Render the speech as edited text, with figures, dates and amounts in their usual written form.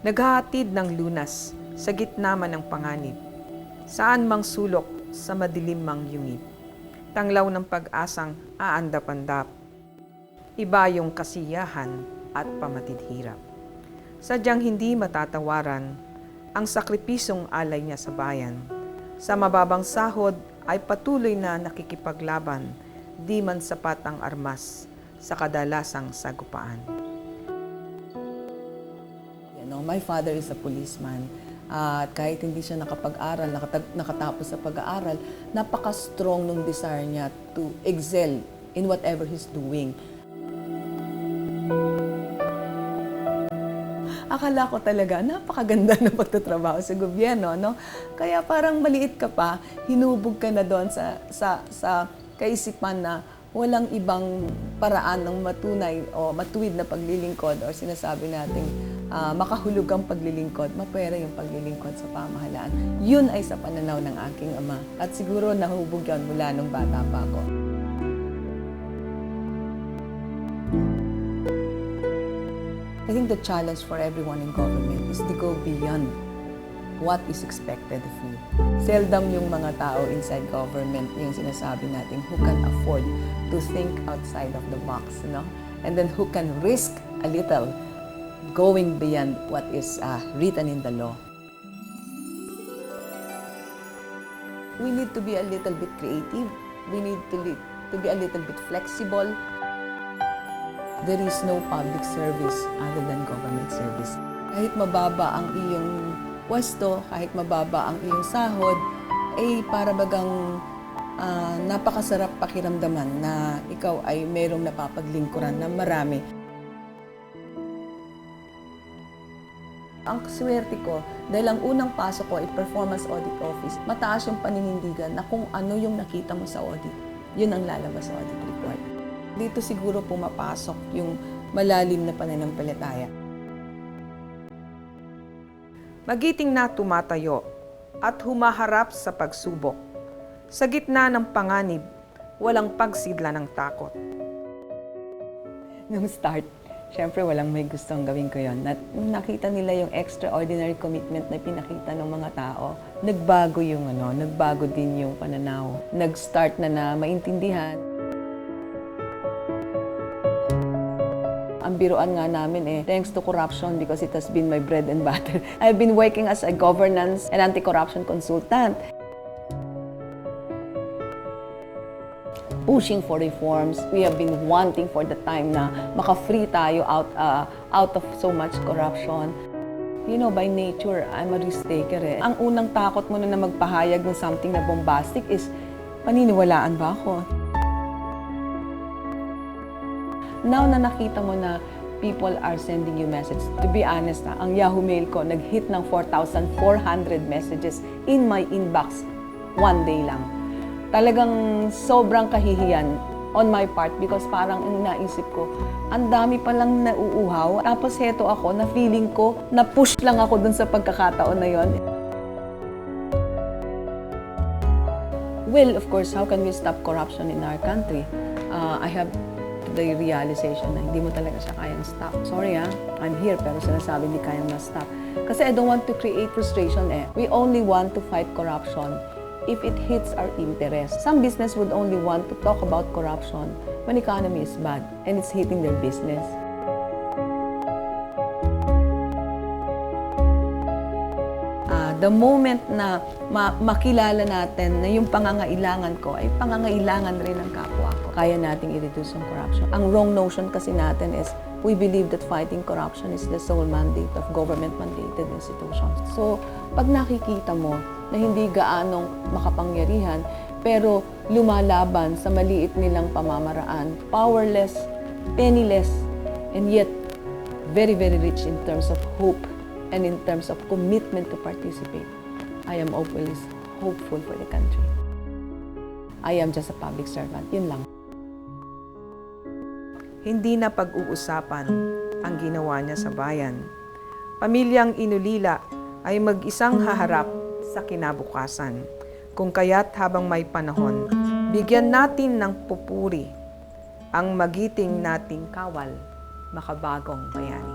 naghahatid ng lunas sa gitna man ng panganib, saan mang sulok sa madilim mang yungib, tanglaw ng pag-asang aandap-andap, iba yung kasiyahan at pamatid hirap. Sadyang hindi matatawaran ang sakripisyong alay niya sa bayan. Sa mababang sahod ay patuloy na nakikipaglaban, di man sapat ang armas sa kadalasang sagupaan. My father is a policeman. At kahit hindi siya nakapag-aral, nakatapos sa pag-aaral, napaka-strong nung desire niya to excel in whatever he's doing. Akala ko talaga, napakaganda ng pagtatrabaho sa gobyerno, no? Kaya parang maliit ka pa, hinubog ka na doon sa kaisipan na walang ibang paraan ng matunay o matuwid na paglilingkod o sinasabi nating makahulugang paglilingkod, mapwera yung paglilingkod sa pamahalaan. Yun ay sa pananaw ng aking ama. At siguro nahubog yun mula nung bata pa ako. I think the challenge for everyone in government is to go beyond what is expected of you. Seldom yung mga tao inside government yung sinasabi natin who can afford to think outside of the box, no? And then who can risk a little going beyond what is written in the law. We need to be a little bit creative. We need to be a little bit flexible. There is no public service other than government service. Kahit mababa ang iyong pwesto, kahit mababa ang iyong sahod, ay para bagang napakasarap pakiramdaman na ikaw ay mayroong napapaglingkuran na marami. Ang swerte ko, dahil ang unang pasok ko ay Performance Audit Office, mataas yung paninindigan na kung ano yung nakita mo sa audit, yun ang lalabas sa audit report. Dito siguro pumapasok yung malalim na pananampalataya. Magiting na tumatayo at humaharap sa pagsubok. Sa gitna ng panganib, walang pagsidla ng takot. Nung start, syempre walang may gustong gawin ko yun. Nakita nila yung extraordinary commitment na pinakita ng mga tao. Nagbago nagbago din yung pananaw. Nag-start na maintindihan. Ang biruan nga namin thanks to corruption because it has been my bread and butter. I've been working as a governance and anti-corruption consultant. Pushing for reforms. We have been wanting for the time na maka-free tayo out of so much corruption. You know, by nature, I'm a risk taker Ang unang takot mo na magpahayag ng something na bombastic is, paniniwalaan ba ako? Now na nakita mo na people are sending you messages, to be honest, ang Yahoo Mail ko nag-hit ng 4,400 messages in my inbox one day lang. Talagang sobrang kahihiyan on my part because parang naisip ko, ang dami palang nauuhaw. Tapos heto ako, na feeling ko, na-push lang ako dun sa pagkakataon na yon. Well, of course, how can we stop corruption in our country? I have the realization na hindi mo talaga siya kayang stop. Sorry I'm here pero sinasabi hindi kayang ma-stop. Kasi I don't want to create frustration We only want to fight corruption if it hits our interest. Some business would only want to talk about corruption when economy is bad and it's hitting their business. The moment na makilala natin na yung pangangailangan ko ay pangangailangan rin ng kapwa ko, kaya nating i-reduce yung corruption. Ang wrong notion kasi natin is we believe that fighting corruption is the sole mandate of government-mandated institutions. So, pag nakikita mo na hindi gaanong makapangyarihan, pero lumalaban sa maliit nilang pamamaraan, powerless, penniless, and yet very, very rich in terms of hope and in terms of commitment to participate, I am always hopeful for the country. I am just a public servant. Yun lang. Hindi na pag-uusapan ang ginawa niya sa bayan. Pamilyang inulila ay mag-isang haharap sa kinabukasan. Kung kaya't habang may panahon, bigyan natin ng pupuri ang magiting nating kawal, makabagong bayani.